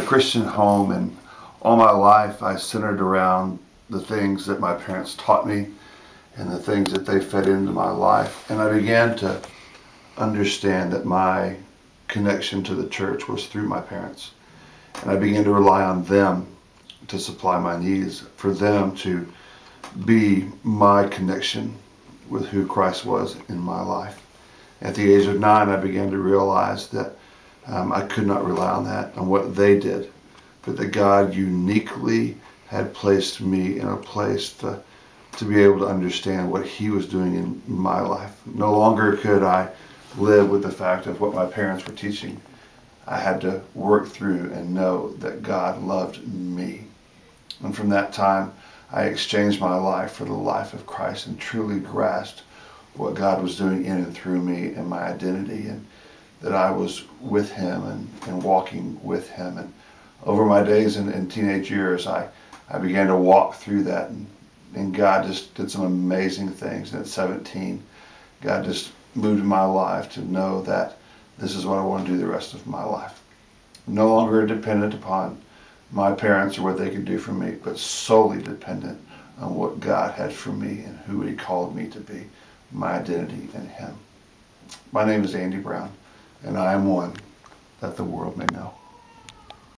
Christian home, and all my life I centered around the things that my parents taught me and the things that they fed into my life. And I began to understand that my connection to the church was through my parents. And I began to rely on them to supply my needs, for them to be my connection with who Christ was in my life. At the age of 9, I began to realize that I could not rely on that, on what they did, but that God uniquely had placed me in a place to be able to understand what He was doing in my life. No longer could I live with the fact of what my parents were teaching. I had to work through and know that God loved me. And from that time, I exchanged my life for the life of Christ and truly grasped what God was doing in and through me and my identity, and that I was with Him and walking with Him. And over my days in teenage years, I began to walk through that, and God just did some amazing things. And at 17, God just moved in my life to know that this is what I want to do the rest of my life. No longer dependent upon my parents or what they could do for me, but solely dependent on what God had for me and who He called me to be, my identity in Him. My name is Andy Brown, and I am one that the world may know.